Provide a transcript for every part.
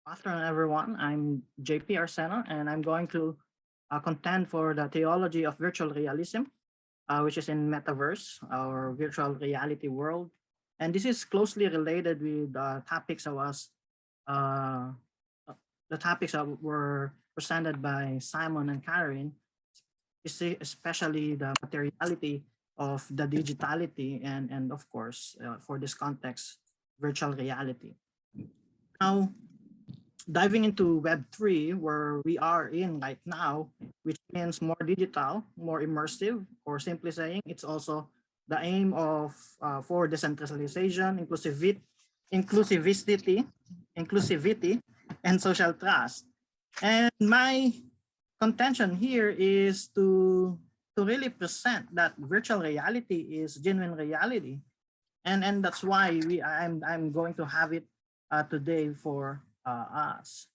Afternoon, everyone. I'm JP Arceno, and I'm going to contend for the theology of virtual realism, which is in Metaverse, our virtual reality world. And this is closely related with uh, the topics that were presented by Simon and Karen, especially the materiality of the digitality and of course, for this context, virtual reality. Now, diving into Web3, where we are in right now, which means more digital, more immersive, or simply saying it's also the aim of for decentralization, inclusivity, inclusivity, and social trust. And my contention here is to really present that virtual reality is genuine reality, and that's why I'm going to have it today for us.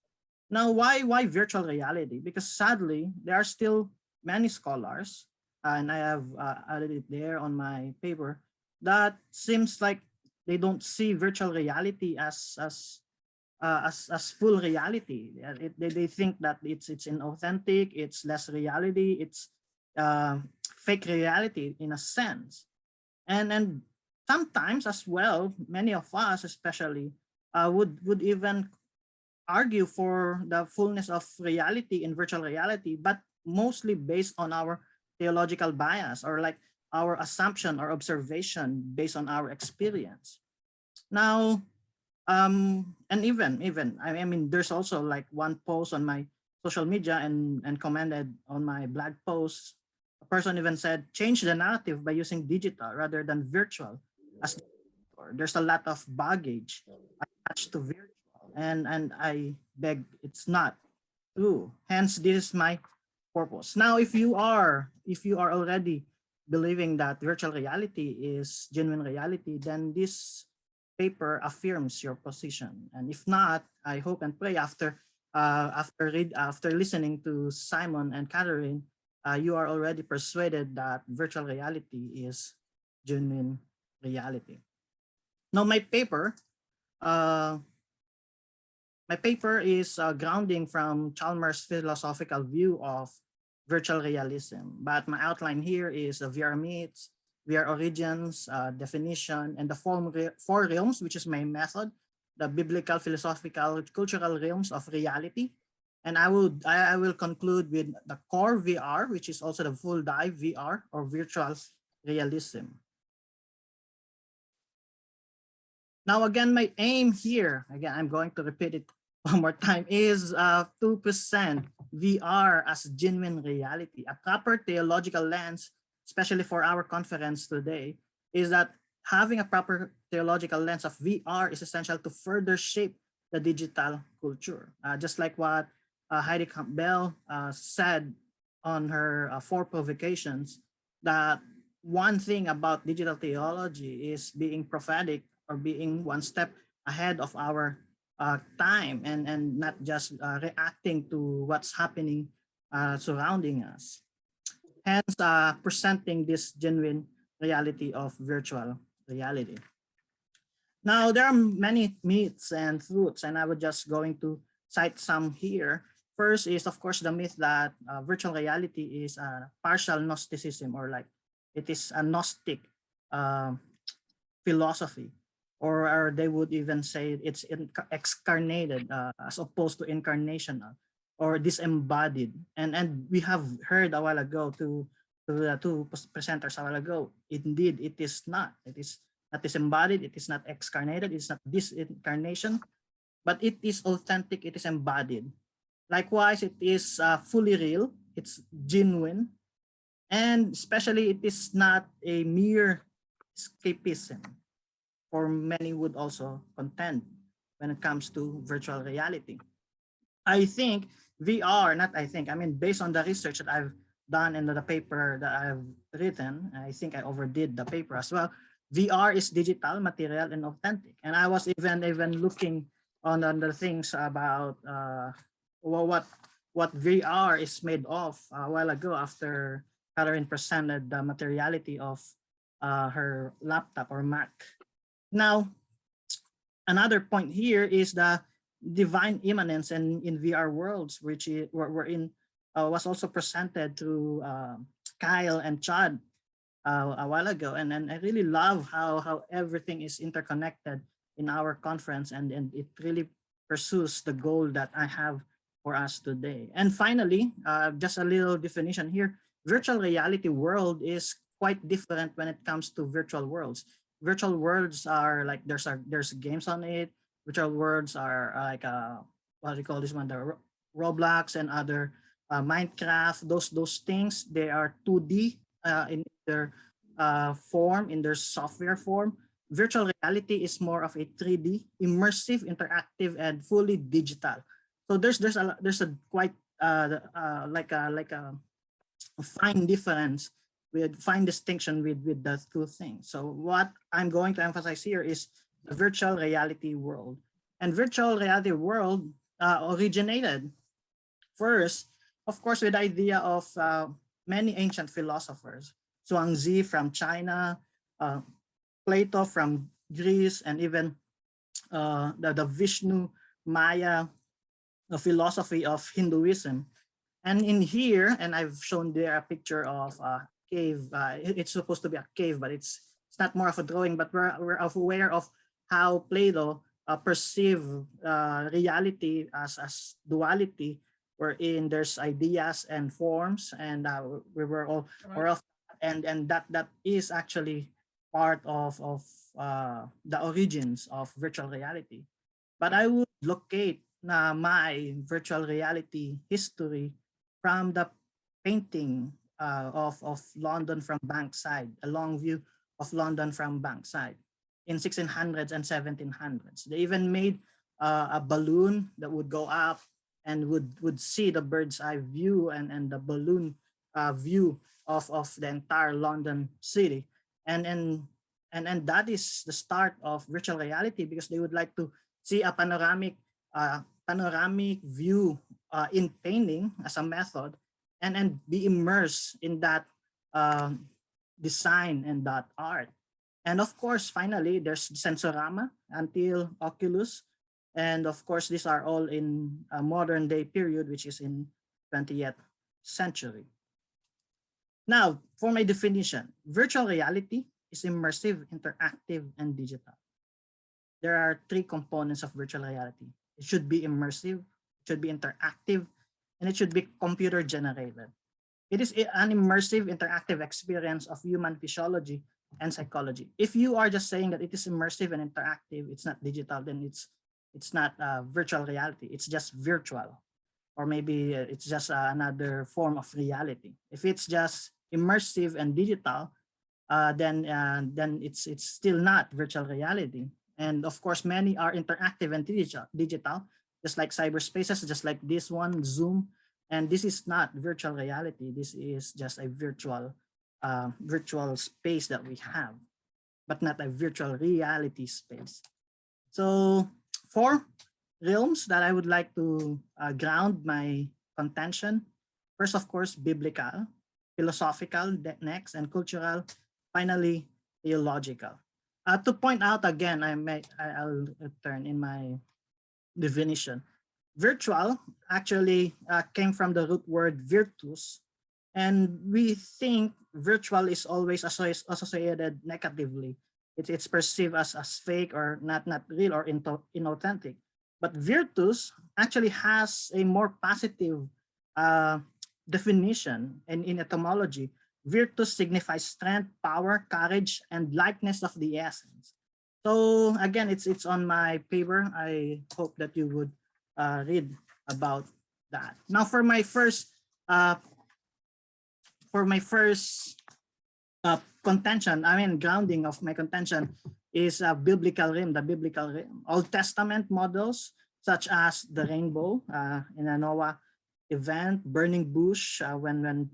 Now, why virtual reality? Because sadly, there are still many scholars, and I have added it there on my paper, that seems like they don't see virtual reality as full reality. They think that it's inauthentic, it's less reality, it's uh, fake reality in a sense, and sometimes as well, many of us especially would even argue for the fullness of reality in virtual reality, but mostly based on our theological bias, or like our assumption or observation based on our experience. Now, and even I mean, there's also like one post on my social media and commented on my blog post. A person even said, change the narrative by using digital rather than virtual. As there's a lot of baggage attached to virtual, and I beg it's not true. Hence, this is my purpose. Now, if you are already believing that virtual reality is genuine reality, then this paper affirms your position. And if not, I hope and pray after listening to Simon and Catherine, you are already persuaded that virtual reality is genuine reality. Now, uh, my paper is grounding from Chalmers' philosophical view of virtual realism. But my outline here is the VR myths, VR origins, definition, and the four realms, which is my method, the biblical, philosophical, cultural realms of reality. And I will conclude with the core VR, which is also the full dive VR or virtual realism. Now, again, my aim here, again, I'm going to repeat it one more time, is to present VR as genuine reality. A proper theological lens, especially for our conference today, is that having a proper theological lens of VR is essential to further shape the digital culture. Just like what Heidi Campbell said on her four provocations, that one thing about digital theology is being prophetic, or being one step ahead of our time, and not just reacting to what's happening surrounding us. Hence, presenting this genuine reality of virtual reality. Now, there are many myths and truths, and I would just going to cite some here. First is, of course, the myth that virtual reality is a partial Gnosticism, or like it is a Gnostic philosophy, or they would even say it's excarnated as opposed to incarnational or disembodied. And we have heard a while ago to the two presenters a while ago. Indeed, it is not. It is not disembodied. It is not excarnated. It's not disincarnation, but it is authentic. It is embodied. Likewise, it is fully real. It's genuine, and especially it is not a mere escapism, or many would also contend when it comes to virtual reality. I think VR, not I think, I mean, based on the research that I've done in the paper that I've written, I think I overdid the paper as well. VR is digital, material, and authentic. And I was even looking on the things about what VR is made of a while ago, after Catherine presented the materiality of her laptop or Mac. Now, another point here is divine immanence and in VR worlds, which were in was also presented to Kyle and Chad a while ago, and I really love how everything is interconnected in our conference, and it really pursues the goal that I have for us today. And finally, just a little definition here: virtual reality world is quite different when it comes to virtual worlds. Virtual worlds are like there's games on it. Virtual worlds are like what do you call this one? The Roblox and other Minecraft. Those things, they are 2D in their form, in their software form. Virtual reality is more of a 3D, immersive, interactive, and fully digital. So there's a quite like a fine difference, with fine distinction with the two things. So what I'm going to emphasize here is the virtual reality world. And virtual reality world originated first, of course, with the idea of many ancient philosophers. Zhuangzi from China, Plato from Greece, and even the Vishnu Maya philosophy of Hinduism. And in here, and I've shown there a picture of a cave. It's supposed to be a cave, but it's not more of a drawing, but we're aware of how Plato perceived reality as duality, wherein there's ideas and forms, and we were all aware of, and that is actually part of the origins of virtual reality. But I would locate my virtual reality history from the painting of London from Bankside, a long view of London from Bankside in 1600s and 1700s. They even made a balloon that would go up and would see the bird's eye view and the balloon view of the entire London city. And that is the start of virtual reality, because they would like to see a panoramic view in painting as a method, and be immersed in that design and that art. And of course, finally, there's Sensorama until Oculus. And of course, these are all in a modern day period, which is in 20th century. Now, for my definition, virtual reality is immersive, interactive, and digital. There are three components of virtual reality. It should be immersive, it should be interactive, and it should be computer generated. It is an immersive, interactive experience of human physiology and psychology. If you are just saying that it is immersive and interactive, it's not digital, then it's not virtual reality. It's just virtual, or maybe it's just another form of reality. If it's just immersive and digital, then it's still not virtual reality. And of course, many are interactive and digital, just like cyberspaces, just like this one, Zoom. And this is not virtual reality. This is just a virtual space that we have, but not a virtual reality space. So 4 realms that I would like to ground my contention. First, of course, biblical, philosophical, next, and cultural. Finally, theological. To point out again, I'll return in my definition. Virtual actually came from the root word virtus, and we think virtual is always associated negatively. It's perceived as fake or not real or inauthentic. But virtus actually has a more positive definition, and in etymology, virtus signifies strength, power, courage, and likeness of the essence. So again, it's on my paper. I hope that you would read about that. Now, for my first contention, grounding of my contention is a biblical realm, the biblical realm. Old Testament models such as the rainbow in a Noah event, burning bush when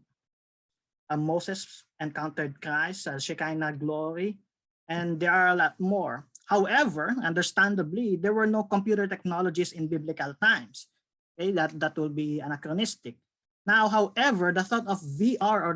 Moses encountered Christ, Shekinah glory, and there are a lot more. However, understandably, there were no computer technologies in biblical times. Okay, that will be anachronistic. Now, however, the thought of VR, or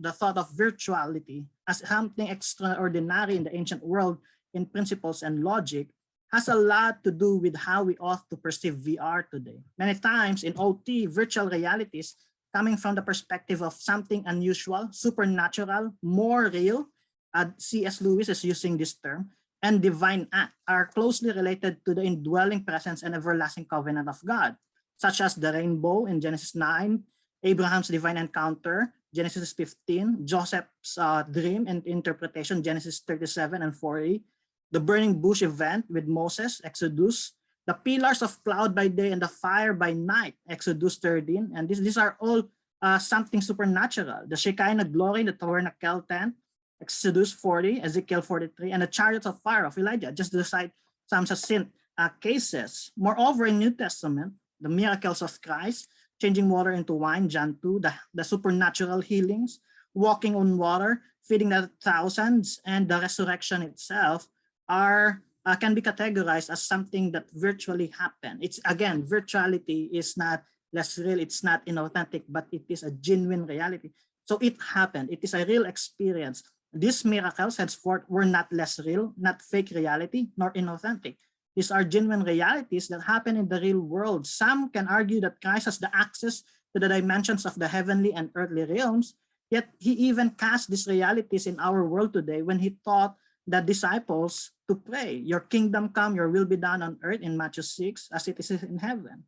the thought of virtuality as something extraordinary in the ancient world in principles and logic, has a lot to do with how we ought to perceive VR today. Many times in OT, virtual realities coming from the perspective of something unusual, supernatural, more real, C.S. Lewis is using this term, and divine act are closely related to the indwelling presence and everlasting covenant of God, such as the rainbow in Genesis 9, Abraham's divine encounter, Genesis 15, Joseph's dream and interpretation, Genesis 37 and 40, the burning bush event with Moses, Exodus, the pillars of cloud by day and the fire by night, Exodus 13, and these are all something supernatural. The Shekinah glory, the tabernacle tent, Exodus 40, Ezekiel 43, and the chariots of fire of Elijah, just to cite some succinct cases. Moreover, in New Testament, the miracles of Christ, changing water into wine, John 2, the supernatural healings, walking on water, feeding the thousands, and the resurrection itself are can be categorized as something that virtually happened. It's again, virtuality is not less real, it's not inauthentic, but it is a genuine reality. So it happened, it is a real experience. These miracles henceforth were not less real, not fake reality, nor inauthentic. These are genuine realities that happen in the real world. Some can argue that Christ has the access to the dimensions of the heavenly and earthly realms, yet he even cast these realities in our world today when he taught the disciples to pray, your kingdom come, your will be done on earth in Matthew 6 as it is in heaven.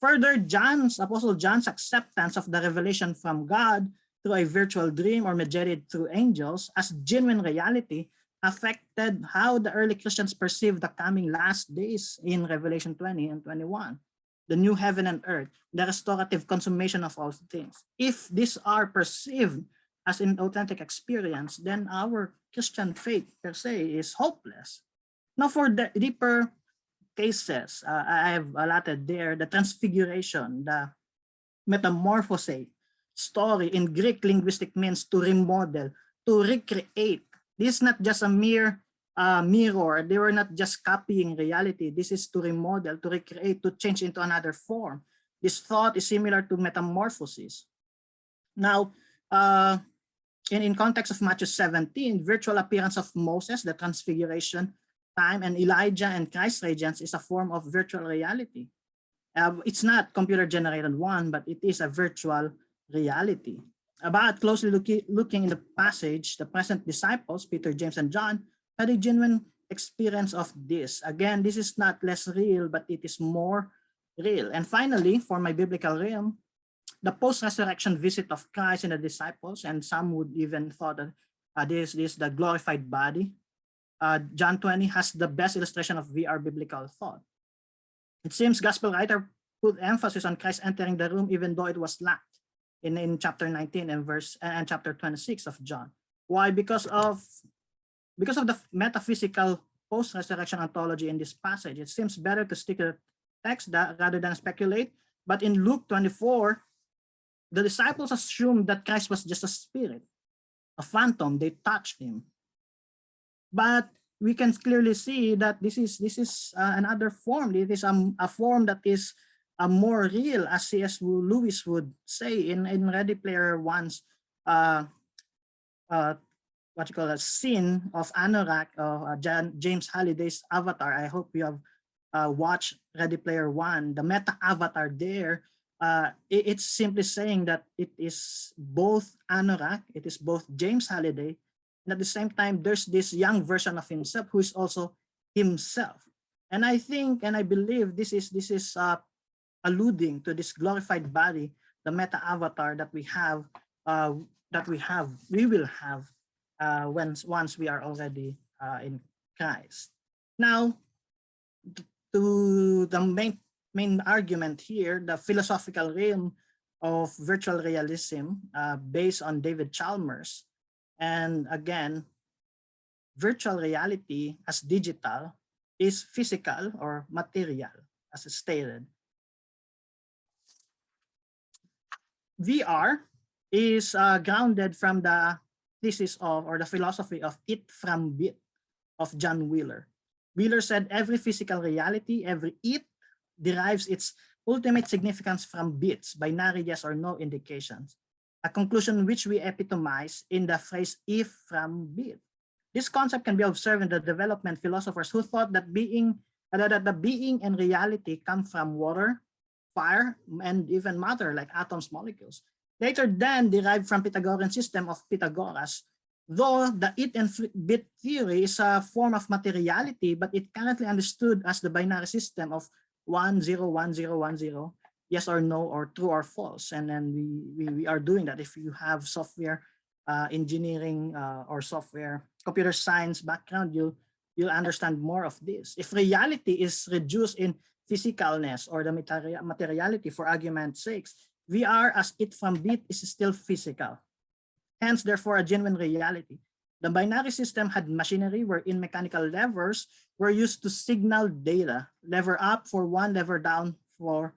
Further, Apostle John's acceptance of the revelation from God through a virtual dream or mediated through angels as genuine reality affected how the early Christians perceived the coming last days in Revelation 20 and 21, the new heaven and earth, the restorative consummation of all things. If these are perceived as an authentic experience, then our Christian faith per se is hopeless. Now for the deeper cases, I have allotted there the transfiguration, the metamorphose story in Greek linguistic means to remodel, to recreate. This is not just a mere mirror. They were not just copying reality. This is to remodel, to recreate, to change into another form. This thought is similar to metamorphosis. Now, in context of Matthew 17, virtual appearance of Moses, the transfiguration time, and Elijah and Christ's radiance is a form of virtual reality. It's not computer-generated one, but it is a virtual reality. About closely looking in the passage, the present disciples, Peter, James, and John, had a genuine experience of this. Again, this is not less real, but it is more real. And finally, for my biblical realm, the post-resurrection visit of Christ and the disciples, and some would even thought that this is the glorified body. John 20 has the best illustration of VR biblical thought. It seems gospel writer put emphasis on Christ entering the room even though it was locked in chapter 19 and chapter 26 of John. Why? Because of the metaphysical post-resurrection ontology in this passage. It seems better to stick to the text rather than speculate. But in Luke 24, the disciples assumed that Christ was just a spirit, a phantom. They touched him. But we can clearly see that this is another form. It is a form that is more real, as C.S. Lewis would say in Ready Player One's what you call a scene of Anorak of James Halliday's Avatar. I hope you have watched Ready Player One. The meta avatar there, it's simply saying that it is both Anorak, it is both James Halliday, and at the same time, there's this young version of himself who is also himself. And I think, and I believe this is alluding to this glorified body, the meta avatar that we will have once we are already in Christ. Now, to the main argument here, the philosophical realm of virtual realism based on David Chalmers. And again, virtual reality as digital is physical or material, as stated. VR is grounded from the thesis of, or the philosophy of it from bit of John Wheeler. Wheeler said every physical reality, every it, derives its ultimate significance from bits, binary yes or no indications, a conclusion which we epitomize in the phrase if from bit. This concept can be observed in the development philosophers who thought that being that the being and reality come from water, fire, and even matter like atoms, molecules. Later then derived from Pythagorean system of Pythagoras, though the it and bit theory is a form of materiality, but it currently understood as the binary system of 1, 0, 1, 0, 1, 0, yes or no, or true or false. And then we are doing that. If you have software engineering or software computer science background, you'll understand more of this. If reality is reduced in physicalness or the materiality for argument's sakes, VR as it from bit is still physical. Hence, therefore, a genuine reality. The binary system had machinery wherein mechanical levers were used to signal data, lever up for 1, lever down for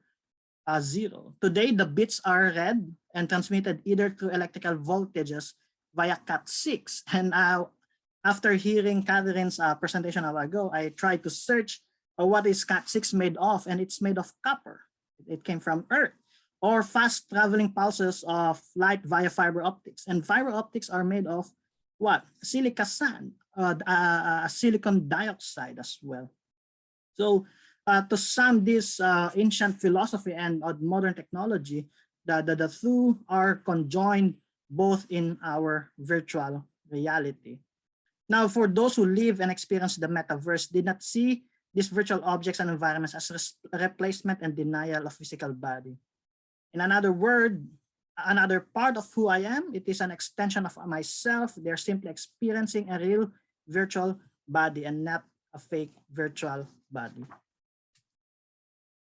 0. Today, the bits are read and transmitted either through electrical voltages via Cat6. And after hearing Catherine's presentation a while ago, I tried to search what is Cat6 made of, and it's made of copper. It came from Earth. Or fast traveling pulses of light via fiber optics. And fiber optics are made of what? Silica sand, silicon dioxide as well. So to sum this ancient philosophy and modern technology, the two are conjoined both in our virtual reality. Now, for those who live and experience the metaverse, did not see these virtual objects and environments as replacement and denial of physical body. In another word, another part of who I am, it is an extension of myself. They're simply experiencing a real virtual body and not a fake virtual body.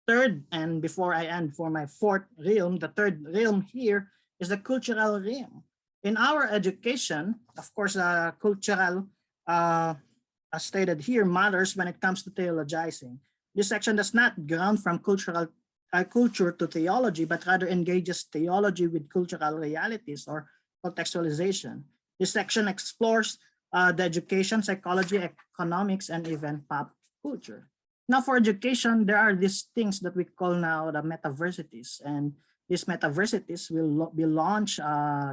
Third, and before I end for my fourth realm, the third realm here is the cultural realm. In our education, of course, cultural, as stated here, matters when it comes to theologizing. This section does not ground from culture to theology, but rather engages theology with cultural realities or contextualization. This section explores the education, psychology, economics, and even pop culture. Now for education, there are these things that we call now the metaversities, and these metaversities will be launched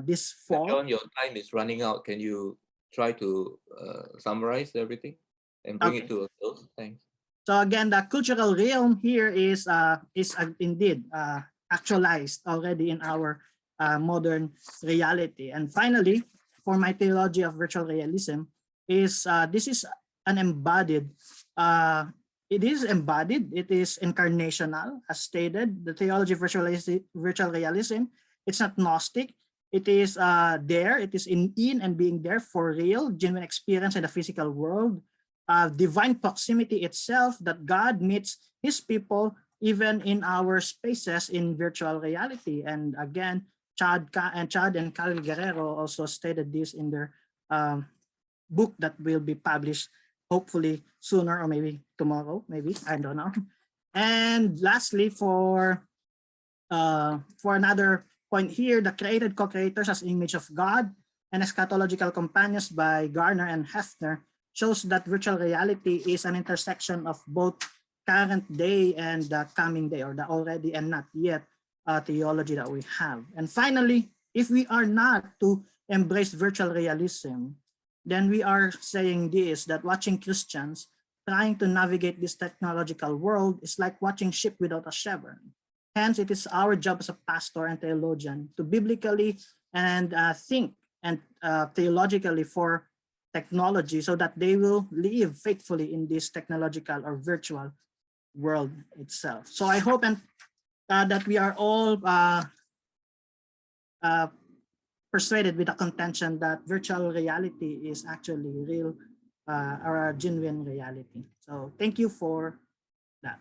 this fall. John, your time is running out. Can you try to summarize everything and bring it to a close? Thanks. So again, the cultural realm here is indeed actualized already in our modern reality. And finally, for my theology of virtual realism, is this is an embodied. It is embodied. It is incarnational, as stated. The theology of virtual realism. It's not Gnostic. It is there. It is in and being there for real, genuine experience in the physical world. Divine proximity itself, that God meets his people even in our spaces in virtual reality. And again, Chad and Kyle Guerrero also stated this in their book that will be published hopefully sooner or maybe tomorrow, maybe, I don't know. And lastly, for another point here, the created co-creators as image of God and eschatological companions by Garner and Hefner shows that virtual reality is an intersection of both current day and the coming day, or the already and not yet theology that we have. And finally, if we are not to embrace virtual realism, then we are saying this, that watching Christians trying to navigate this technological world is like watching ship without a chevron. Hence, it is our job as a pastor and theologian to biblically and think and theologically for technology so that they will live faithfully in this technological or virtual world itself. So I hope that we are all persuaded with the contention that virtual reality is actually real or a genuine reality. So thank you for that.